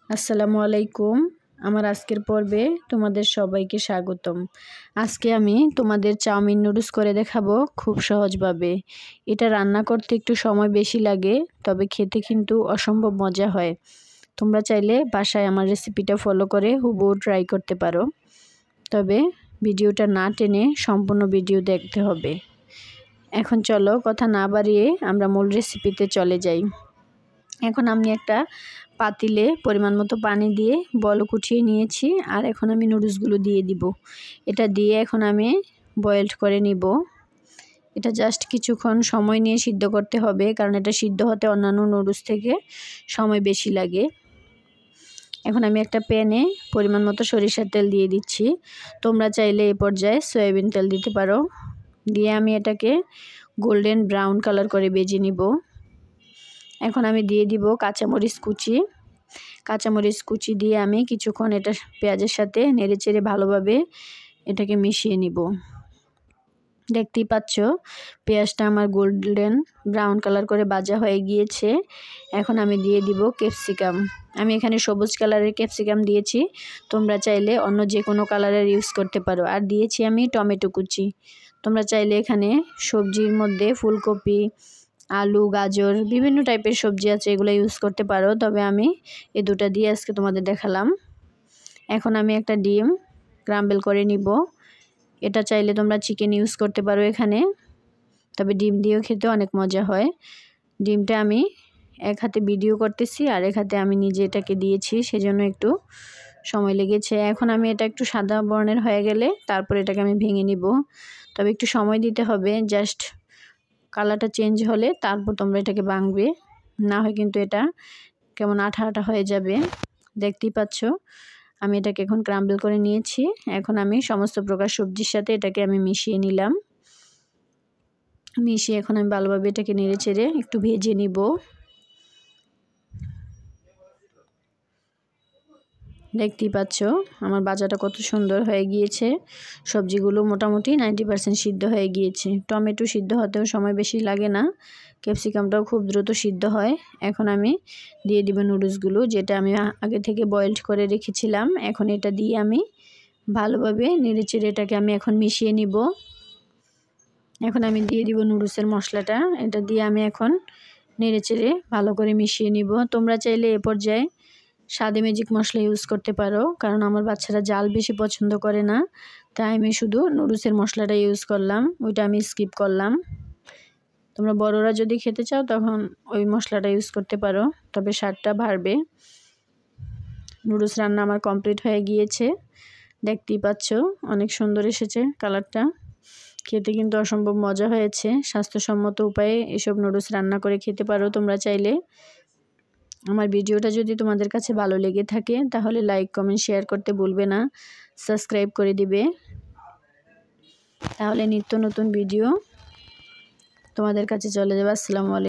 আসসালামু আলাইকুম। আমার আজকের পর্বে তোমাদের সবাইকে স্বাগতম। আজকে আমি তোমাদের চাউমিন নুডলস করে দেখাবো খুব সহজভাবে। এটা রান্না করতে একটু সময় বেশি লাগে, তবে খেতে কিন্তু অসম্ভব মজা হয়। তোমরা চাইলে বাসায় আমার রেসিপিটা ফলো করে হুবহু ট্রাই করতে পারো, তবে ভিডিওটা না টেনে সম্পূর্ণ ভিডিও দেখতে হবে। এখন চলো কথা না বাড়িয়ে আমরা মূল রেসিপিতে চলে যাই। এখন আমি একটা পাতিলে পরিমাণ মতো পানি দিয়ে বলক উঠিয়ে নিয়েছি, আর এখন আমি নুডলসগুলো দিয়ে দিব। এটা দিয়ে এখন আমি বয়েলড করে নিব। এটা জাস্ট কিছুক্ষণ সময় নিয়ে সিদ্ধ করতে হবে, কারণ এটা সিদ্ধ হতে অন্যান্য নুডলস থেকে সময় বেশি লাগে। এখন আমি একটা প্যানে পরিমাণ মতো সরিষার তেল দিয়ে দিচ্ছি। তোমরা চাইলে এই পর্যায়ে সয়াবিন তেল দিতে পারো। দিয়ে আমি এটাকে গোল্ডেন ব্রাউন কালার করে ভেজে নিব। এখন আমি দিয়ে দিব কাঁচামরিচ কুচি দিয়ে আমি কিছুক্ষণ এটা পেঁয়াজের সাথে নেড়েচেড়ে ভালোভাবে এটাকে মিশিয়ে নিব। দেখতেই পাচ্ছ পেঁয়াজটা আমার গোল্ডেন ব্রাউন কালার করে ভাজা হয়ে গিয়েছে। এখন আমি দিয়ে দিব ক্যাপসিকাম। আমি এখানে সবুজ কালারের ক্যাপসিকাম দিয়েছি, তোমরা চাইলে অন্য যে কোনো কালারের ইউজ করতে পারো। আর দিয়েছি আমি টমেটো কুচি। তোমরা চাইলে এখানে সবজির মধ্যে ফুলকপি, আলু, গাজর, বিভিন্ন টাইপের সবজি আছে, এগুলো ইউজ করতে পারো, তবে আমি এই দুটো দিয়ে আজকে তোমাদের দেখালাম। এখন আমি একটা ডিম ক্রাম্বল করে নিব। এটা চাইলে তোমরা চিকেন ইউজ করতে পারো এখানে, তবে ডিম দিয়েও খেতে অনেক মজা হয়। ডিমটা আমি এক হাতে ভিডিও করতেছি আর এক হাতে আমি নিজে এটাকে দিয়েছি, সেজন্য একটু সময় লেগেছে। এখন আমি এটা একটু সাদা বর্ণের হয়ে গেলে তারপর এটাকে আমি ভেঙে নিব, তবে একটু সময় দিতে হবে। জাস্ট কালারটা চেঞ্জ হলে তারপর তোমরা এটাকে ভাঙবে, না হয় কিন্তু এটা কেমন আঠা আঠা হয়ে যাবে। দেখতেই পাচ্ছ আমি এটাকে এখন ক্রাম্বল করে নিয়েছি। এখন আমি সমস্ত প্রকার সবজির সাথে এটাকে আমি মিশিয়ে নিলাম। মিশিয়ে এখন আমি ভালোভাবে এটাকে নেড়ে চেড়ে একটু ভেজে নিব। দেখতেই পাচ্ছ আমার ভাজাটা কত সুন্দর হয়ে গিয়েছে। সবজিগুলো মোটামুটি 90% সিদ্ধ হয়ে গিয়েছে। টমেটো সিদ্ধ হতেও সময় বেশি লাগে না, ক্যাপসিকামটাও খুব দ্রুত সিদ্ধ হয়। এখন আমি দিয়ে দিব নুডলসগুলো, যেটা আমি আগে থেকে বয়েলড করে রেখেছিলাম। এখন এটা দিয়ে আমি ভালোভাবে নেড়েচেড়ে এটাকে আমি এখন মিশিয়ে নিব। এখন আমি দিয়ে দিব নুডলসের মশলাটা। এটা দিয়ে আমি এখন নেড়েচেড়ে ভালো করে মিশিয়ে নিব। তোমরা চাইলে এ পর্যায়ে স্বাদে ম্যাজিক মশলা ইউজ করতে পারো, কারণ আমার বাচ্চারা ঝাল বেশি পছন্দ করে না, তাই আমি শুধু নুডলসের মশলাটা ইউজ করলাম, ওইটা আমি স্কিপ করলাম। তোমরা বড়রা যদি খেতে চাও তখন ওই মশলাটা ইউজ করতে পারো, তবে স্বাদটা বাড়বে। নুডলস রান্না আমার কমপ্লিট হয়ে গিয়েছে। দেখতেই পাচ্ছ অনেক সুন্দর এসেছে কালারটা। খেতে কিন্তু অসম্ভব মজা হয়েছে। স্বাস্থ্যসম্মত উপায়ে এসব নুডলস রান্না করে খেতে পারো তোমরা চাইলে। আমার ভিডিওটা যদি তোমাদের কাছে ভালো লেগে থাকে তাহলে লাইক, কমেন্ট, শেয়ার করতে ভুলবে না। সাবস্ক্রাইব করে দিবে, তাহলে নিত্য নতুন ভিডিও তোমাদের কাছে চলে যাবে। আসসালামু আলাইকুম।